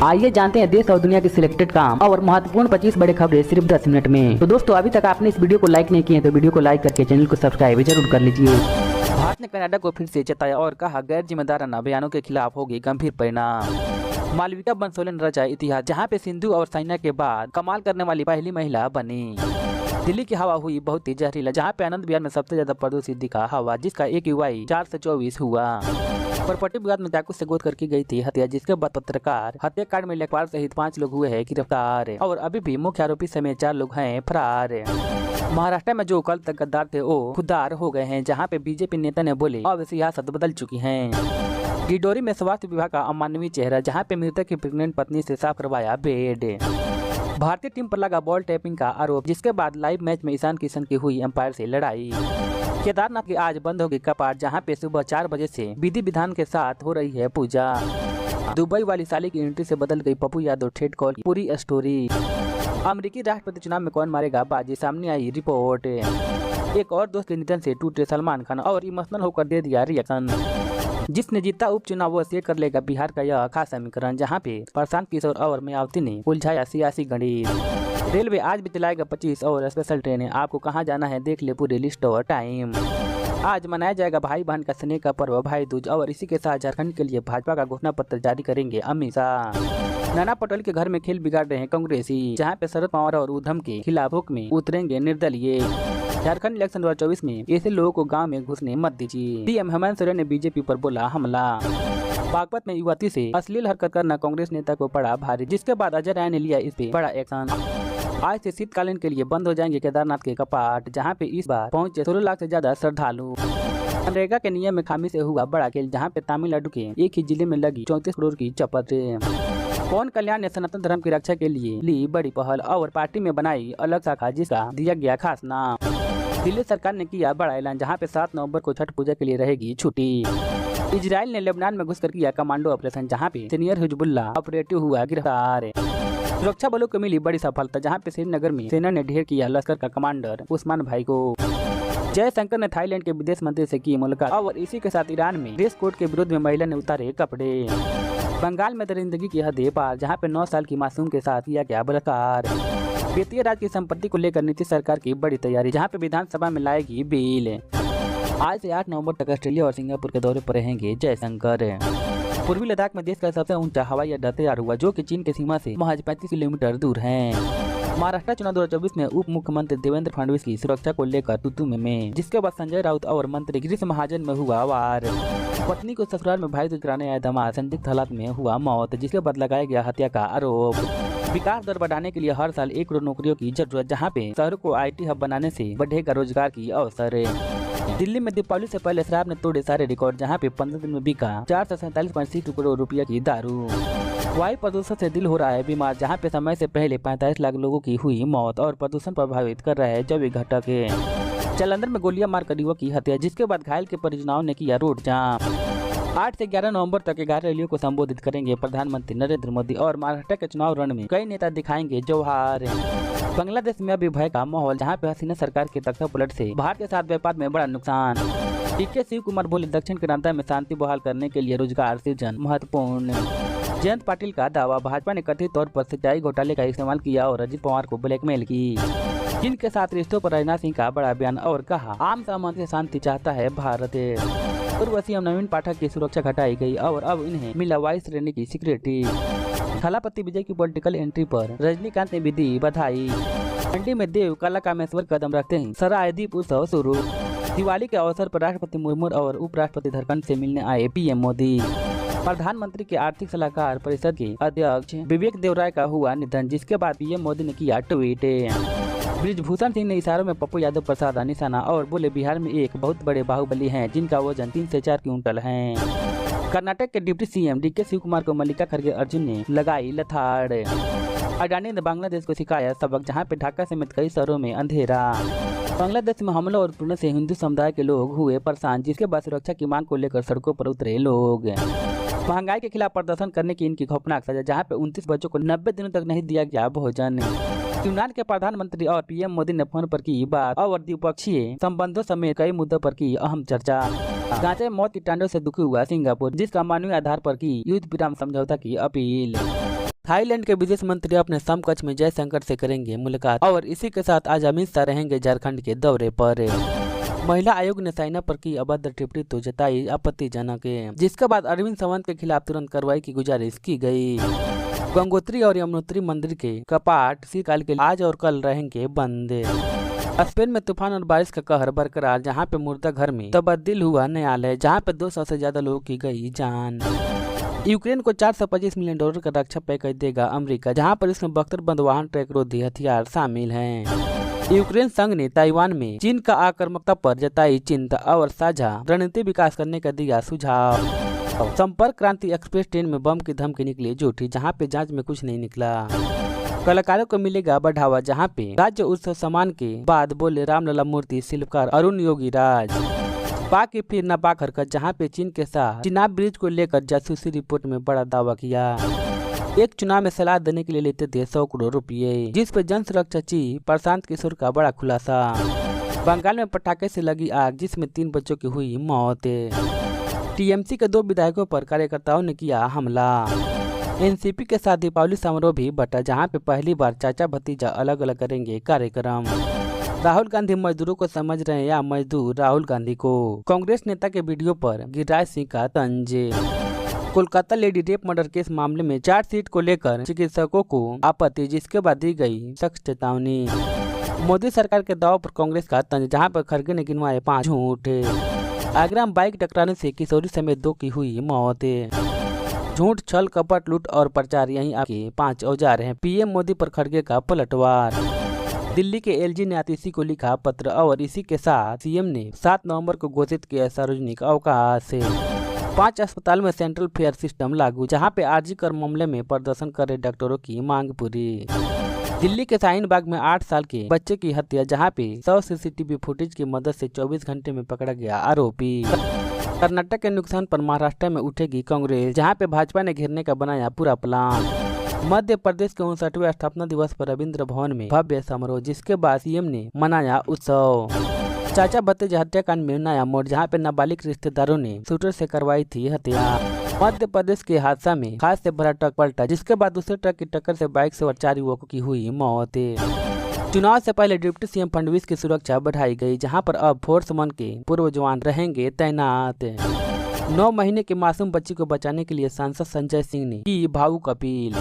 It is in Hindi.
आइए जानते हैं देश और दुनिया की सिलेक्टेड काम और महत्वपूर्ण 25 बड़े खबरें सिर्फ 10 मिनट में। तो दोस्तों अभी तक आपने इस वीडियो को लाइक नहीं किए तो वीडियो को लाइक करके चैनल को सब्सक्राइब जरूर कर लीजिए। भारत ने कनाडा को फिर से चेताया और कहा गैर जिम्मेदाराना बयानों के खिलाफ होगी गंभीर परिणाम। मालविका बनसोले ने रचा इतिहास, जहाँ पे सिंधु और साइना के बाद कमाल करने वाली पहली महिला बनी। दिल्ली की हवा हुई बहुत ही जहरीला, जहाँ पे आनंद विहार में सबसे ज्यादा प्रदूषित दिखा हवा, जिसका AQI 424 हुआ। प्रॉपर्टी विवाद में चाकू से गोद करके गई थी हत्या, जिसके बाद पत्रकार हत्याकांड में लेखपाल सहित 5 लोग हुए हैं गिरफ्तार और अभी भी मुख्य आरोपी समेत 4 लोग हैं फरार। महाराष्ट्र में जो कल तक गद्दार थे वो खुददार हो गए हैं, जहाँ पे बीजेपी नेता ने बोले अब सियासत बदल चुकी है। डिडोरी में स्वास्थ्य विभाग का अमानवीय चेहरा, जहाँ पे मृतक की प्रेग्नेंट पत्नी से साफ करवाया बेड। भारतीय टीम पर लगा बॉल टैपिंग का आरोप, जिसके बाद लाइव मैच में ईशान किशन की हुई एम्पायर से लड़ाई। केदारनाथ की आज बंद होगी कपाट, जहां पे सुबह 4 बजे से विधि विधान के साथ हो रही है पूजा। दुबई वाली साली की एंट्री से बदल गई पप्पू यादव ठेठ कॉल की पूरी स्टोरी। अमेरिकी राष्ट्रपति चुनाव में कौन मारेगा बाजी, सामने आई रिपोर्ट। एक और दोस्त के निधन से टूटे सलमान खान और इमोशनल होकर दे दिया रिएक्शन। जिसने जीता उपचुनाव वो सेट कर लेगा बिहार का यह खास समीकरण, जहाँ पे प्रशांत किशोर और मायावती ने उलझाया सियासी गणित। रेलवे आज भी चलाएगा 25 और स्पेशल ट्रेनें, आपको कहाँ जाना है देख ले पूरी लिस्ट और टाइम। आज मनाया जाएगा भाई बहन का स्नेह का पर्व भाई दूज और इसी के साथ झारखंड के लिए भाजपा का घोषणा पत्र जारी करेंगे अमित शाह। नाना पटोले के घर में खेल बिगाड़ रहे हैं कांग्रेसी, जहाँ पे शरद पवार और उद्धव के खिलाफ हुक्म में उतरेंगे निर्दलीय। झारखंड इलेक्शन 2024 में ऐसे लोगों को गांव में घुसने मत दीजिए, सीएम हेमंत सोरेन ने बीजेपी पर बोला हमला। बागपत में युवती से अश्लील हरकत करना कांग्रेस नेता को पड़ा भारी, जिसके बाद अजय राय ने लिया इस पे बड़ा एक्शन। आज से शीतकालीन के लिए बंद हो जाएंगे केदारनाथ के कपाट, जहां पे इस बार पहुंचे 16 लाख से ज्यादा श्रद्धालु। मनरेगा के नियम में खामी से हुआ बड़ा खेल, जहां पे तमिलनाडु के एक ही जिले में लगी 34 करोड़ की चपत। पवन कल्याण ने सनातन धर्म की रक्षा के लिए ली बड़ी पहल और पार्टी में बनाई अलग शाखा, जिसका दिया गया खास नाम। दिल्ली सरकार ने किया बड़ा ऐलान, जहां पे 7 नवंबर को छठ पूजा के लिए रहेगी छुट्टी। इजराइल ने लेबनान में घुसकर किया कमांडो ऑपरेशन, जहां पे सीनियर हिजबुल्लाह ऑपरेटिव हुआ गिरफ्तार। सुरक्षा बलों को मिली बड़ी सफलता, जहां पे श्रीनगर में सेना ने ढेर किया लश्कर का कमांडर उस्मान भाई को। जयशंकर ने थाईलैंड के विदेश मंत्री से की मुलाकात और इसी के साथ ईरान में ड्रेस कोड के विरोध में महिला ने उतारे कपड़े। बंगाल में दरिंदगी की हदें पार, जहाँ पे 9 साल की मासूम के साथ किया गया बलात्कार। वित्तीय राज्य की संपत्ति को लेकर नीतीश सरकार की बड़ी तैयारी, जहाँ पे विधानसभा में लाएगी बिल। आज से 8 नवंबर तक ऑस्ट्रेलिया और सिंगापुर के दौरे पर रहेंगे जयशंकर। पूर्वी लद्दाख में देश का सबसे ऊंचा हवाई अड्डा तैयार हुआ, जो कि चीन की सीमा से महज 35 किलोमीटर दूर है। महाराष्ट्र चुनाव 2024 में उप मुख्यमंत्री देवेंद्र फडणवीस की सुरक्षा को लेकर तू में, जिसके बाद संजय राउत और मंत्री गिरीश महाजन में हुआ वार। पत्नी को ससुराल में भाई दूज कराने आया दामाद संदिग्ध हालात में हुआ मौत, जिसके बाद लगाया गया हत्या का आरोप। विकास दर बढ़ाने के लिए हर साल 1 करोड़ नौकरियों की जरूरत, जहाँ पे शहरों को IT हब बनाने से बढ़ेगा रोजगार की अवसर। दिल्ली में दीपावली से पहले शराब ने तोड़े सारे रिकॉर्ड, जहाँ पे 15 दिन में बिका 447.6 करोड़ रुपया की दारू। वायु प्रदूषण से दिल हो रहा है बीमार, जहाँ पे समय से पहले 45 लाख लोगों की हुई मौत और प्रदूषण प्रभावित कर रहा है जैविक घटक। जालंधर में गोलियां मारकर युवक की हत्या, जिसके बाद घायल के परिजनों ने किया रोड जाम। 8 से 11 नवंबर तक 11 रैलियों को संबोधित करेंगे प्रधानमंत्री नरेंद्र मोदी और महाराष्ट्र के चुनाव रण में कई नेता दिखाएंगे जौहर। बांग्लादेश में अभी भय का माहौल, जहां पे हसीना सरकार के तख्ता पलट से भारत के साथ व्यापार में बड़ा नुकसान। DK शिव कुमार बोले दक्षिण कनाडा में शांति बहाल करने के लिए रोजगार सृजन महत्वपूर्ण। जयंत पाटिल का दावा, भाजपा ने कथित तौर पर सिंचाई घोटाले का इस्तेमाल किया और अजित पवार को ब्लैकमेल की। चीन के साथ रिश्तों पर राजनाथ सिंह का बड़ा बयान और कहा आम सहमति से शांति चाहता है भारत। पूर्व CM नवीन पाठक की सुरक्षा घटाई गई और अब इन्हें मिला वायु श्रेणी की सिक्योरिटी। थलापति विजय की पॉलिटिकल एंट्री पर रजनीकांत ने भी दी बधाई। मंडी में देव कला कामेश्वर कदम रखते हैं, सरायदीप उत्सव शुरू। दिवाली के अवसर पर राष्ट्रपति मुर्मू और उपराष्ट्रपति झारखंड से मिलने आए PM मोदी। प्रधानमंत्री के आर्थिक सलाहकार परिषद के अध्यक्ष विवेक देवराय का हुआ निधन, जिसके बाद PM मोदी ने किया ट्वीट। ब्रिजभूषण सिंह ने इशारों में पप्पू यादव पर साधा निशाना और बोले बिहार में एक बहुत बड़े बाहुबली हैं, जिनका वजन 3 से 4 क्विंटल है। कर्नाटक के deputy CM DK Shivakumar को मल्लिका खड़गे अर्जुन ने लगाई लथाड़। अडानी ने बांग्लादेश को सिखाया सबक, जहां पे ढाका समेत कई शहरों में अंधेरा। बांग्लादेश में हमलों और उत्पीड़न से हिंदू समुदाय के लोग हुए परेशान, जिसके बाद सुरक्षा की मांग को लेकर सड़कों पर उतरे लोग। महंगाई के खिलाफ प्रदर्शन करने की इनकी खौफनाक सजा, जहाँ पे 29 बच्चों को 90 दिनों तक नहीं दिया गया भोजन। यूनान के प्रधानमंत्री और PM मोदी ने फोन पर की बात और द्विपक्षीय संबंधों समेत कई मुद्दों पर की अहम चर्चा। गांजे मौत की टांडव से दुखी हुआ सिंगापुर, जिसका मानवीय आधार पर की युद्ध विराम समझौता की अपील। थाईलैंड के विदेश मंत्री अपने समकक्ष में जयशंकर से करेंगे मुलाकात और इसी के साथ आज अमित शाह रहेंगे झारखंड के दौरे पर। महिला आयोग ने साइना पर की अभद्र टिप्पणी तो जताई आपत्तिजनक, जिसके बाद अरविंद सावंत के खिलाफ तुरंत कार्रवाई की गुजारिश की गई। गंगोत्री और यमुनोत्री मंदिर के कपाट शीतकाल के आज और कल रहेंगे बंद। स्पेन में तूफान और बारिश का कहर बरकरार, जहां पे मुर्दा घर में तब्दील हुआ न्यायालय, जहां पे 200 से ज्यादा लोगों की गई जान। यूक्रेन को $425 मिलियन का रक्षा पैकेज देगा अमेरिका, जहां पर इसमें बख्तर बंद वाहन ट्रैक रोधी हथियार शामिल हैं। यूक्रेन संघ ने ताइवान में चीन का आक्रामकता पर जताई चिंता और साझा रणनीति विकास करने का दिया सुझाव। संपर्क क्रांति एक्सप्रेस ट्रेन में बम की धमकी निकली झूठी, जहां पे जांच में कुछ नहीं निकला। कलाकारों को मिलेगा बढ़ावा, जहां पे राज्य उत्सव सम्मान के बाद बोले रामलला मूर्ति शिल्पकार अरुण योगीराज। पाक की फिर नापाक हरकत, जहां पे चीन के साथ चिनाब ब्रिज को लेकर जासूसी रिपोर्ट में बड़ा दावा किया। एक चुनाव में सलाह देने के लिए लेते थे 100 करोड़ रुपये, जिस पे जन सुरक्षा चीफ प्रशांत किशोर का बड़ा खुलासा। बंगाल में पटाखे से लगी आग, जिसमें 3 बच्चों की हुई मौत। टीएमसी के 2 विधायकों पर कार्यकर्ताओं ने किया हमला। एनसीपी के साथ दीपावली समारोह भी बटा, जहां पे पहली बार चाचा भतीजा अलग अलग करेंगे कार्यक्रम। राहुल गांधी मजदूरों को समझ रहे हैं या मजदूर राहुल गांधी को? कांग्रेस नेता के वीडियो पर गिरिराज सिंह का तंज। Kolkata lady rape murder case मामले में चार्जशीट को लेकर चिकित्सकों को आपत्ति, जिसके बाद दी गई सख्त चेतावनी। मोदी सरकार के दाव पर कांग्रेस का तंज, जहां पर खड़गे ने गिनवाए 5 झूठ। आगरा में बाइक टकराने से किशोरी समेत 2 की हुई मौत। झूठ, छल, कपट, लूट और प्रचार यही आपके 5 औजार हैं। पीएम मोदी पर खड़गे का पलटवार। दिल्ली के एलजी ने आतिशी को लिखा पत्र और इसी के साथ सीएम ने 7 नवंबर को घोषित किया सार्वजनिक अवकाश। 5 अस्पताल में सेंट्रल फेयर सिस्टम लागू, जहां पे आरजी कर मामले में प्रदर्शन कर रहे डॉक्टरों की मांग पूरी। दिल्ली के शाहीन बाग में 8 साल के बच्चे की हत्या, जहां पे 100 सीसीटीवी फुटेज की मदद से 24 घंटे में पकड़ा गया आरोपी। कर्नाटक के नुकसान पर महाराष्ट्र में उठेगी कांग्रेस, जहां पे भाजपा ने घेरने का बनाया पूरा प्लान। मध्य प्रदेश के 59वें स्थापना दिवस पर रविंद्र भवन में भव्य समारोह, जिसके बाद सीएम ने मनाया उत्सव। चाचा भतीजा हत्याकांड में नया मोड़, जहां पे नाबालिग रिश्तेदारों ने शूटर से करवाई थी हत्या। मध्य प्रदेश के हादसा में खाद से भरा ट्रक पलटा, जिसके बाद दूसरे ट्रक की टक्कर से बाइक सवार 4 युवकों की हुई मौत। चुनाव से पहले डिप्टी सीएम फडणवीस की सुरक्षा बढ़ाई गई, जहां पर अब फोर्स 1 के पूर्व जवान रहेंगे तैनात। 9 महीने के मासूम बच्ची को बचाने के लिए सांसद संजय सिंह ने की भावुक अपील।